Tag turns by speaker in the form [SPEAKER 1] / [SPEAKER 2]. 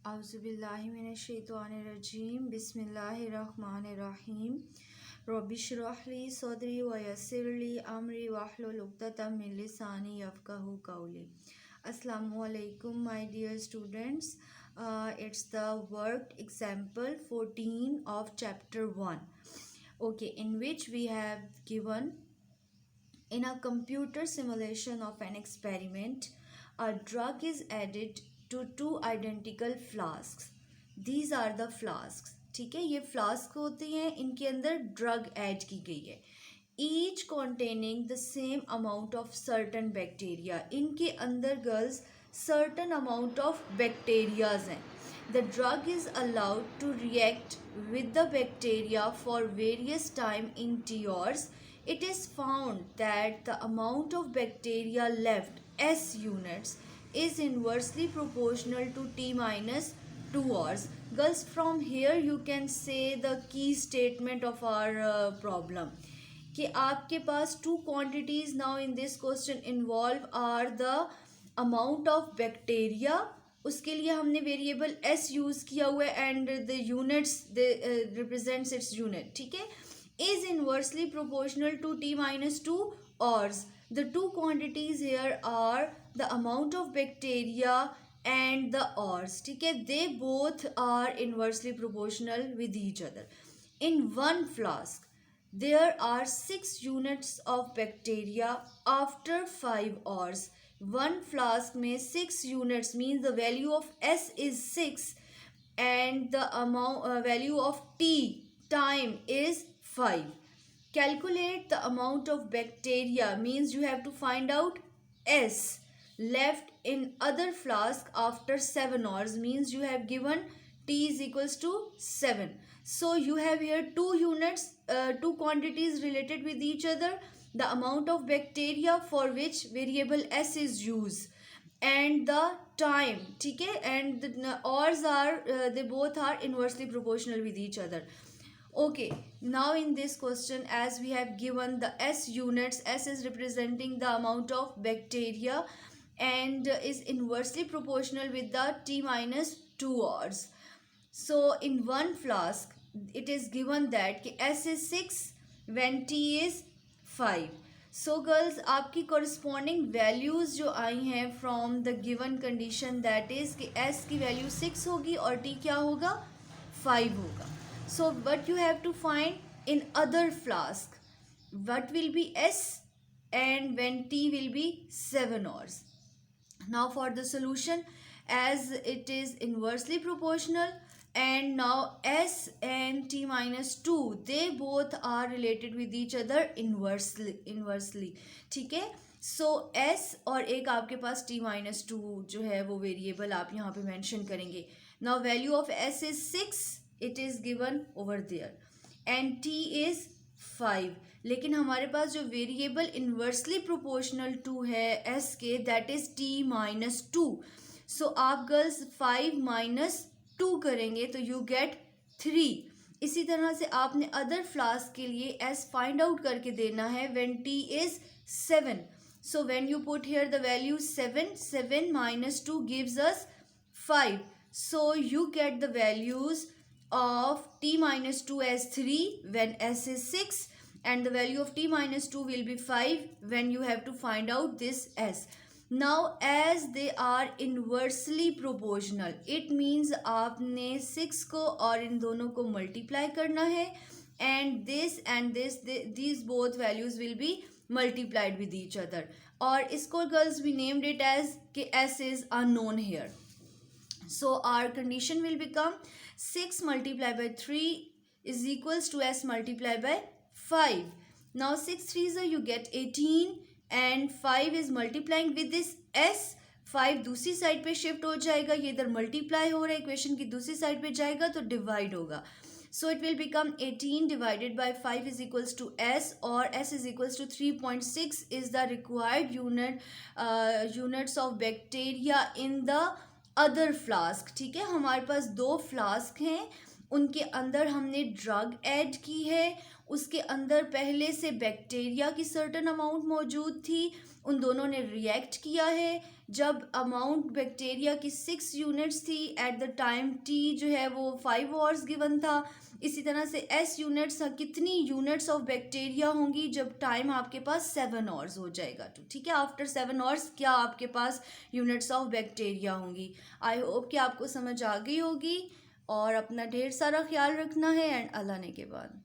[SPEAKER 1] औज़ुबिल्लाहिमिनश्शैतानिर्रजीम बिस्मिल्लाहिर्रहमानिर्रहीम रब्बिश्रह ली सदरी व यस्सिर ली अमरी वहलुल उक़दतम मिन लिसानी यफ़क़हू क़ौली। Assalamu alaikum my dear students. It's the worked example 14 of chapter 1. Okay, in which we have given in a computer simulation of an experiment, a drug is added to two identical flasks. These are the flasks. ठीक है, ये flask होती हैं, इनके अंदर drug add की गई है. Each containing the same amount of certain bacteria. इनके अंदर girls certain amount of bacterias हैं. The drug is allowed to react with the bacteria for various time in T hours. It is found that the amount of bacteria left S units is inversely proportional to T minus 2 hours. Girls, from here you can say the key statement of our problem. कि आपके पास two quantities now in this question involve are the amount of bacteria. उसके लिए हमने variable s use किया हुआ है and the units represents its unit. ठीक है, is inversely proportional to T minus 2 hours. The two quantities here are the amount of bacteria and the hours. ठीक है, they both are inversely proportional with each other. In one flask there are 6 units of bacteria after 5 hours. One flask में 6 units means the value of S is 6 and the value of T time is 5. Calculate the amount of bacteria means you have to find out S left in other flask after 7 hours means you have given T is equals to 7. So you have here two units, two quantities related with each other. The amount of bacteria for which variable S is used and the time. ठीक है, and the hours are they both are inversely proportional with each other. Okay, now in this question as we have given the S units, S is representing the amount of bacteria and is inversely proportional with the T minus 2 hours. So in one flask it is given that S is 6 when T is 5. So girls, आपकी corresponding values जो आई हैं from the given condition that is कि S की value 6 होगी और T क्या होगा 5 होगा. So what you have to find in other flask, what will be S and when T will be 7 hours. Now for the solution, as it is inversely proportional and now S and T minus 2 they both are related with each other inversely. ठीक है, so S और एक आपके पास T minus 2 जो है वो variable आप यहाँ पे मेंशन करेंगे. Now value of S is 6, it is given over there and T is 5. लेकिन हमारे पास जो वेरिएबल इन्वर्सली प्रोपोर्शनल टू है S के दैट इज T minus 2. सो आप गर्ल्स 5 minus 2 करेंगे तो यू गेट 3. इसी तरह से आपने अदर फ्लास्क के लिए S फाइंड आउट करके देना है when T is 7. So when you put here the value 7 minus 2 gives us 5. So you get the values of T minus 2 as 3 when S is 6 and the value of T minus 2 will be 5 when you have to find out this S. Now as they are inversely proportional it means आपने 6 को और इन दोनों को multiply करना है and this these both values will be multiplied with each other. और इसको girls we named it as कि S is unknown here. So our condition will become 6 multiplied by 3 is equals to S multiplied by 5. Now 6 3s you get 18 and 5 is multiplying with this S. 5 दूसरी side पे shift हो जाएगा, ये इधर multiply हो रहा है, इक्वेशन की दूसरी साइड पे जाएगा तो डिवाइड होगा. So it will become 18 divided by 5 is equals to S or S is equals to 3.6 is the required units of bacteria in the other flask. ठीक है, हमारे पास दो फ्लास्क हैं उनके अंदर हमने ड्रग ऐड की है, उसके अंदर पहले से बैक्टीरिया की सर्टन अमाउंट मौजूद थी, उन दोनों ने रिएक्ट किया है। जब अमाउंट बैक्टीरिया की 6 यूनिट्स थी एट द टाइम टी जो है वो 5 आवर्स गिवन था, इसी तरह से एस यूनिट्स कितनी यूनिट्स ऑफ बैक्टीरिया होंगी जब टाइम आपके पास 7 आवर्स हो जाएगा। तो ठीक है, आफ्टर 7 आवर्स क्या आपके पास यूनिट्स ऑफ बैक्टीरिया होंगी। आई होप कि आपको समझ आ गई होगी और अपना ढेर सारा ख्याल रखना है एंड अल्लाह ने के बाद।